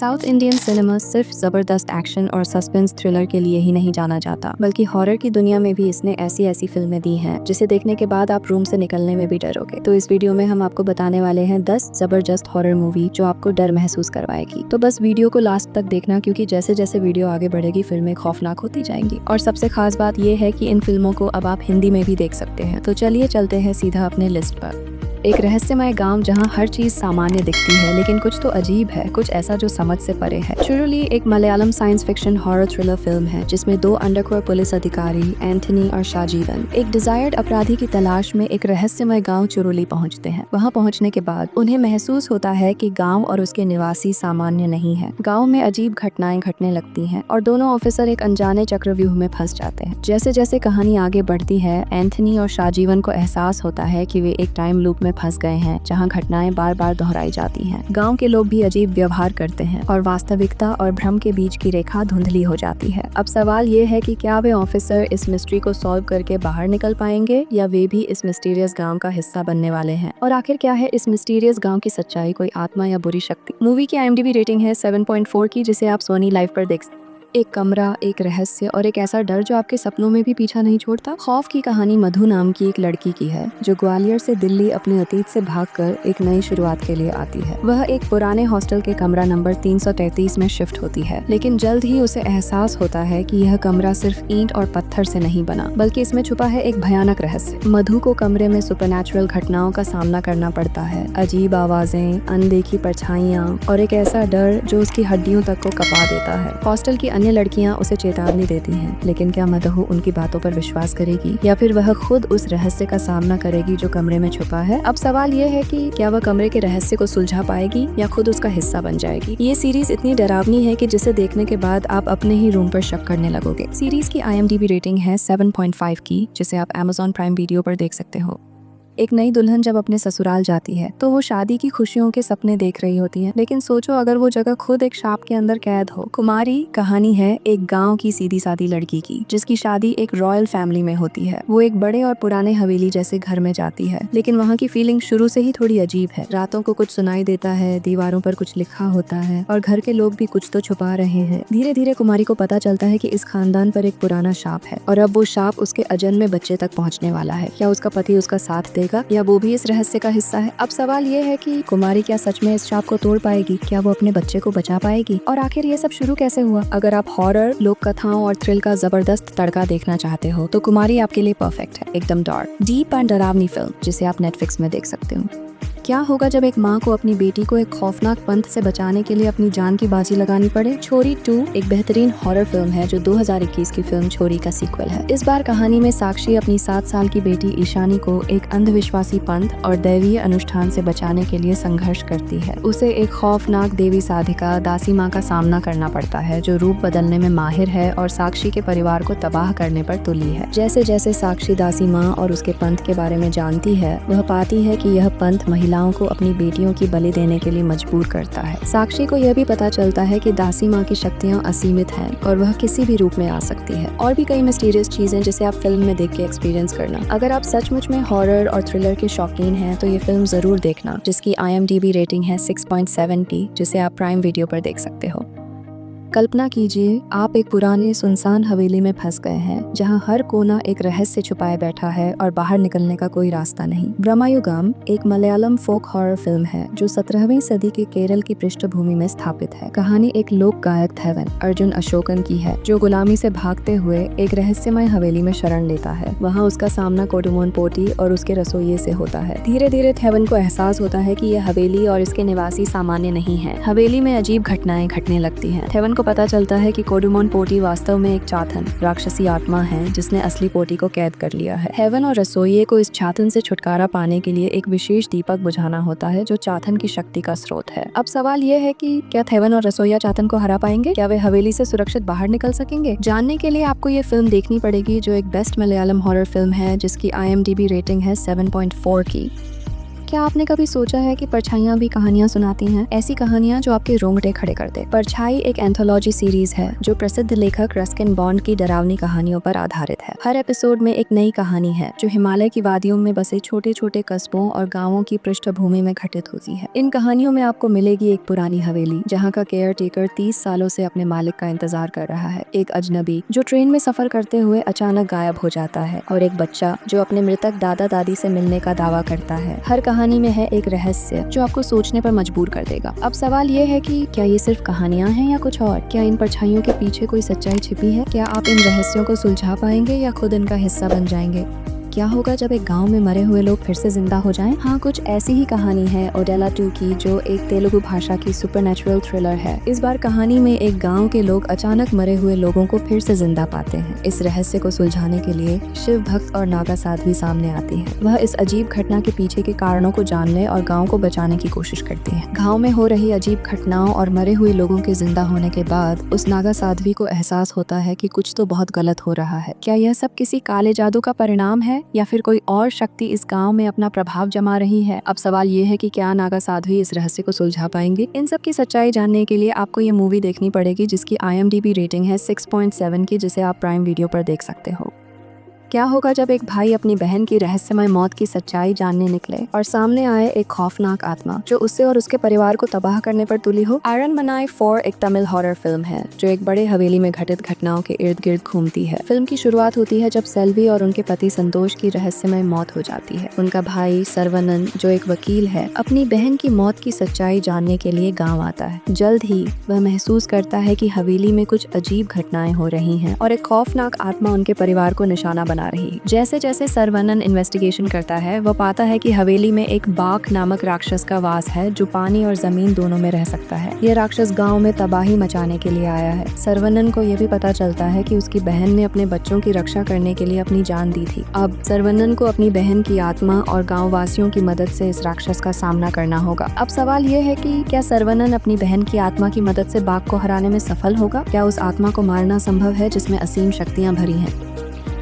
South Indian cinema सिर्फ जबरदस्त action और सस्पेंस थ्रिलर के लिए ही नहीं जाना जाता, बल्कि हॉरर की दुनिया में भी इसने ऐसी ऐसी फिल्में दी हैं जिसे देखने के बाद आप रूम से निकलने में भी डरोगे। तो इस वीडियो में हम आपको बताने वाले हैं 10 जबरदस्त हॉरर मूवी जो आपको डर महसूस करवाएगी। तो बस वीडियो को लास्ट तक देखना, क्योंकि जैसे जैसे वीडियो आगे बढ़ेगी फिल्में खौफनाक होती जाएंगी। और सबसे खास बात ये है कि इन फिल्मों को अब आप हिंदी में भी देख सकते हैं। तो चलिए चलते हैं सीधा अपने लिस्ट पर। एक रहस्यमय गांव जहां हर चीज सामान्य दिखती है, लेकिन कुछ तो अजीब है, कुछ ऐसा जो समझ से परे है। चुरुली एक Malayalam science fiction horror thriller film है जिसमें 2 अंडरकवर पुलिस अधिकारी एंथनी और शाजीवन एक डिजायर्ड अपराधी की तलाश में एक रहस्यमय गांव चुरुली पहुंचते हैं। वहां पहुंचने के बाद उन्हें महसूस होता है कि गांव और उसके निवासी सामान्य नहीं है। गाँव में अजीब घटनाएं घटने लगती है और दोनों ऑफिसर एक अनजाने चक्रव्यूह में फंस जाते हैं। जैसे जैसे कहानी आगे बढ़ती है, एंथनी और शाजीवन को एहसास होता है कि वे एक टाइम लूप में फंस गए हैं जहां घटनाएं बार बार दोहराई जाती हैं। गांव के लोग भी अजीब व्यवहार करते हैं और वास्तविकता और भ्रम के बीच की रेखा धुंधली हो जाती है। अब सवाल ये है कि क्या वे ऑफिसर इस मिस्ट्री को सॉल्व करके बाहर निकल पाएंगे, या वे भी इस मिस्टीरियस गांव का हिस्सा बनने वाले हैं। और आखिर क्या है इस मिस्टीरियस गांव की सच्चाई, कोई आत्मा या बुरी शक्ति। मूवी की IMDb रेटिंग है 7.4 की, जिसे आप सोनी लाइव पर देख सकते हैं। एक कमरा, एक रहस्य और एक ऐसा डर जो आपके सपनों में भी पीछा नहीं छोड़ता। खौफ की कहानी मधु नाम की एक लड़की की है जो ग्वालियर से दिल्ली अपने अतीत से भागकर एक नई शुरुआत के लिए आती है। वह एक पुराने हॉस्टल के कमरा नंबर 333 में शिफ्ट होती है, लेकिन जल्द ही उसे एहसास होता है कि यह कमरा सिर्फ ईंट और पत्थर से नहीं बना, बल्कि इसमें छुपा है एक भयानक रहस्य। मधु को कमरे में सुपरनैचुरल घटनाओं का सामना करना पड़ता है। अजीब आवाजें, अनदेखी परछाइयां और एक ऐसा डर जो उसकी हड्डियों तक को कपा देता है। हॉस्टल की अन्य लड़कियां उसे चेतावनी देती हैं, लेकिन क्या मधु उनकी बातों पर विश्वास करेगी, या फिर वह खुद उस रहस्य का सामना करेगी जो कमरे में छुपा है। अब सवाल ये है कि क्या वह कमरे के रहस्य को सुलझा पाएगी या खुद उसका हिस्सा बन जाएगी। ये सीरीज इतनी डरावनी है कि जिसे देखने के बाद आप अपने ही रूम पर शक करने लगोगे। सीरीज की IMDb रेटिंग है 7.5 की, जिसे आप Amazon प्राइम वीडियो पर देख सकते हो। एक नई दुल्हन जब अपने ससुराल जाती है तो वो शादी की खुशियों के सपने देख रही होती है, लेकिन सोचो अगर वो जगह खुद एक शाप के अंदर कैद हो। कुमारी कहानी है एक गांव की सीधी सादी लड़की की जिसकी शादी एक रॉयल फैमिली में होती है। वो एक बड़े और पुराने हवेली जैसे घर में जाती है, लेकिन वहाँ की फीलिंग शुरू से ही थोड़ी अजीब है। रातों को कुछ सुनाई देता है, दीवारों पर कुछ लिखा होता है और घर के लोग भी कुछ तो छुपा रहे हैं। धीरे धीरे कुमारी को पता चलता है कि इस खानदान पर एक पुराना शाप है और अब वो शाप उसके अजन्मे बच्चे तक पहुँचने वाला है। क्या उसका पति उसका साथ देगा या वो भी इस रहस्य का हिस्सा है। अब सवाल ये है कि कुमारी क्या सच में इस शाप को तोड़ पाएगी, क्या वो अपने बच्चे को बचा पाएगी, और आखिर ये सब शुरू कैसे हुआ। अगर आप हॉरर, लोक कथाओं और थ्रिल का जबरदस्त तड़का देखना चाहते हो तो कुमारी आपके लिए परफेक्ट है। एकदम डार्क, डीप और डरावनी फिल्म जिसे आप नेटफ्लिक्स में देख सकते हो। क्या होगा जब एक माँ को अपनी बेटी को एक खौफनाक पंथ से बचाने के लिए अपनी जान की बाजी लगानी पड़े। छोरी 2 एक बेहतरीन हॉरर फिल्म है जो 2021 की फिल्म छोरी का सीक्वल है। इस बार कहानी में साक्षी अपनी 7 साल की बेटी ईशानी को एक अंधविश्वासी पंथ और दैवीय अनुष्ठान से बचाने के लिए संघर्ष करती है। उसे एक खौफनाक देवी साधिका दासी माँ का सामना करना पड़ता है जो रूप बदलने में माहिर है और साक्षी के परिवार को तबाह करने पर तुली है। जैसे जैसे साक्षी दासी माँ और उसके पंथ के बारे में जानती है, वह पाती है कि यह पंथ महिलाओं को अपनी बेटियों की बलि देने के लिए मजबूर करता है। साक्षी को यह भी पता चलता है कि दासी माँ की शक्तियाँ असीमित हैं और वह किसी भी रूप में आ सकती है। और भी कई मिस्टीरियस चीजें जिसे आप फिल्म में देख के एक्सपीरियंस करना। अगर आप सचमुच में हॉरर और थ्रिलर के शौकीन हैं तो ये फिल्म जरूर देखना, जिसकी IMDb रेटिंग है 6.7 की, जिसे आप प्राइम वीडियो पर देख सकते हो। कल्पना कीजिए आप एक पुराने सुनसान हवेली में फंस गए हैं जहां हर कोना एक रहस्य छुपाए बैठा है और बाहर निकलने का कोई रास्ता नहीं। ब्रह्मयुगम एक मलयालम फोक हॉरर फिल्म है जो 17वीं सदी के केरल की पृष्ठभूमि में स्थापित है। कहानी एक लोक गायक थेवन अर्जुन अशोकन की है जो गुलामी से भागते हुए एक रहस्यमय हवेली में शरण लेता है। वहाँ उसका सामना कोडुमोन पोटी और उसके रसोइये से होता है। धीरे धीरे थेवन को एहसास होता है कि यह हवेली और इसके निवासी सामान्य नहीं है। हवेली में अजीब घटनाएं घटने लगती हैं। थेवन पता चलता है कि कोडुमोन पोटी वास्तव में एक चाथन राक्षसी आत्मा है जिसने असली पोटी को कैद कर लिया है। हेवन और रसोइये को इस चाथन से छुटकारा पाने के लिए एक विशेष दीपक बुझाना होता है जो चाथन की शक्ति का स्रोत है। अब सवाल ये है कि क्या हेवन और रसोइया चाथन को हरा पाएंगे, क्या वे हवेली से सुरक्षित बाहर निकल सकेंगे। जानने के लिए आपको ये फिल्म देखनी पड़ेगी जो एक बेस्ट मलयालम हॉरर फिल्म है जिसकी IMDb रेटिंग है 7.4 की। क्या आपने कभी सोचा है कि परछाइयाँ भी कहानियाँ सुनाती हैं? ऐसी कहानियाँ जो आपके रोंगटे खड़े कर दे। परछाई एक एंथोलॉजी सीरीज है जो प्रसिद्ध लेखक रस्किन बॉन्ड की डरावनी कहानियों पर आधारित है। हर एपिसोड में एक नई कहानी है जो हिमालय की वादियों में बसे छोटे छोटे कस्बों और गाँवों की पृष्ठभूमि में घटित होती है। इन कहानियों में आपको मिलेगी एक पुरानी हवेली जहाँ का केयर टेकर 30 सालों से अपने मालिक का इंतजार कर रहा है, एक अजनबी जो ट्रेन में सफर करते हुए अचानक गायब हो जाता है, और एक बच्चा जो अपने मृतक दादा दादी से मिलने का दावा करता है। हर कहानी में है एक रहस्य जो आपको सोचने पर मजबूर कर देगा। अब सवाल ये है कि क्या ये सिर्फ कहानियां हैं या कुछ और? क्या इन परछाइयों के पीछे कोई सच्चाई छिपी है? क्या आप इन रहस्यों को सुलझा पाएंगे या खुद इनका हिस्सा बन जाएंगे? क्या होगा जब एक गांव में मरे हुए लोग फिर से जिंदा हो जाएं? हाँ, कुछ ऐसी ही कहानी है ओडेला 2 की, जो एक तेलुगु भाषा की सुपरनैचुरल थ्रिलर है। इस बार कहानी में एक गांव के लोग अचानक मरे हुए लोगों को फिर से जिंदा पाते हैं। इस रहस्य को सुलझाने के लिए शिव भक्त और नागा साध्वी सामने आती है। वह इस अजीब घटना के पीछे के कारणों को जानने और गाँव को बचाने की कोशिश करती है। गाँव में हो रही अजीब घटनाओं और मरे हुए लोगों के जिंदा होने के बाद उस नागा साध्वी को एहसास होता है कि कुछ तो बहुत गलत हो रहा है। क्या यह सब किसी काले जादू का परिणाम है या फिर कोई और शक्ति इस गांव में अपना प्रभाव जमा रही है? अब सवाल ये है कि क्या नागा साध्वी इस रहस्य को सुलझा पाएंगे? इन सब की सच्चाई जानने के लिए आपको ये मूवी देखनी पड़ेगी जिसकी IMDb रेटिंग है 6.7 की, जिसे आप प्राइम वीडियो पर देख सकते हो। क्या होगा जब एक भाई अपनी बहन की रहस्यमय मौत की सच्चाई जानने निकले और सामने आए एक खौफनाक आत्मा जो उससे और उसके परिवार को तबाह करने पर तुली हो? अरनमनाई 4 एक तमिल हॉरर फिल्म है जो एक बड़े हवेली में घटित घटनाओं के इर्द गिर्द घूमती है। फिल्म की शुरुआत होती है जब सेल्वी और उनके पति संतोष की रहस्यमय मौत हो जाती है। उनका भाई सरवनन, जो एक वकील है, अपनी बहन की मौत की सच्चाई जानने के लिए गाँव आता है। जल्द ही वह महसूस करता है कि हवेली में कुछ अजीब घटनाएं हो रही हैं और एक खौफनाक आत्मा उनके परिवार को निशाना बना रही। जैसे जैसे सरवनन इन्वेस्टिगेशन करता है, वह पाता है कि हवेली में एक बाघ नामक राक्षस का वास है जो पानी और जमीन दोनों में रह सकता है। यह राक्षस गांव में तबाही मचाने के लिए आया है। सरवनन को यह भी पता चलता है कि उसकी बहन ने अपने बच्चों की रक्षा करने के लिए अपनी जान दी थी। अब सरवनन को अपनी बहन की आत्मा और गाँव वासियों की मदद से इस राक्षस का सामना करना होगा। अब सवाल यह है कि क्या सरवनन अपनी बहन की आत्मा की मदद से बाघ को हराने में सफल होगा? क्या उस आत्मा को मारना संभव है जिसमें असीम शक्तियाँ भरी हैं?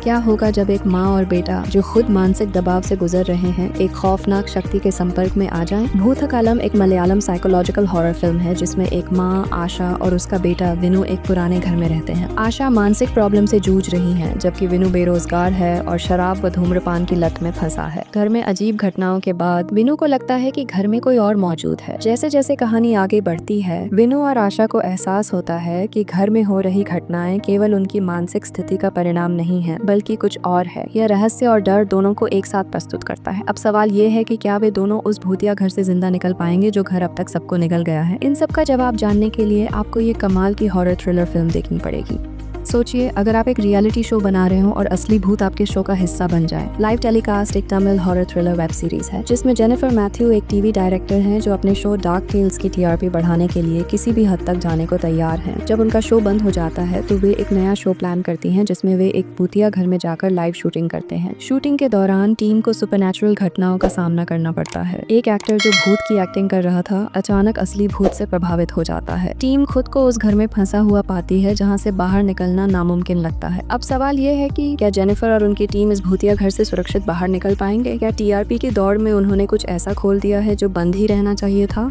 क्या होगा जब एक माँ और बेटा जो खुद मानसिक दबाव से गुजर रहे हैं एक खौफनाक शक्ति के संपर्क में आ जाएं? भूतकालम एक मलयालम साइकोलॉजिकल हॉरर फिल्म है जिसमें एक माँ आशा और उसका बेटा विनु एक पुराने घर में रहते हैं। आशा मानसिक प्रॉब्लम से जूझ रही है जबकि विनु बेरोजगार है और शराब व धूम्रपान की लत में फंसा है। घर में अजीब घटनाओं के बाद विनु को लगता है कि घर में कोई और मौजूद है। जैसे जैसे कहानी आगे बढ़ती है, विनु और आशा को एहसास होता है कि घर में हो रही घटनाएं केवल उनकी मानसिक स्थिति का परिणाम नहीं है बल्कि कुछ और है। यह रहस्य और डर दोनों को एक साथ प्रस्तुत करता है। अब सवाल ये है कि क्या वे दोनों उस भूतिया घर से जिंदा निकल पाएंगे जो घर अब तक सबको निकल गया है? इन सब का जवाब जानने के लिए आपको ये कमाल की हॉरर थ्रिलर फिल्म देखनी पड़ेगी। सोचिए, अगर आप एक रियलिटी शो बना रहे हो और असली भूत आपके शो का हिस्सा बन जाए। लाइव टेलीकास्ट एक Tamil horror thriller web series है जिसमें जेनिफर मैथ्यू एक टीवी डायरेक्टर हैं जो अपने शो डार्क टेल्स की TRP बढ़ाने के लिए किसी भी हद तक जाने को तैयार हैं। जब उनका शो बंद हो जाता है तो वे एक नया शो प्लान करती हैं जिसमें वे एक भूतिया घर में जाकर लाइव शूटिंग करते हैं। शूटिंग के दौरान टीम को सुपरनैचुरल घटनाओं का सामना करना पड़ता है। एक एक्टर जो भूत की एक्टिंग कर रहा था अचानक असली भूत से प्रभावित हो जाता है। टीम खुद को उस घर में फंसा हुआ पाती है जहाँ से बाहर निकलना नामुमकिन लगता है। अब सवाल ये है कि क्या जेनिफर और उनकी टीम इस भूतिया घर से सुरक्षित बाहर निकल पाएंगे? क्या TRP की दौड़ में उन्होंने कुछ ऐसा खोल दिया है जो बंद ही रहना चाहिए था?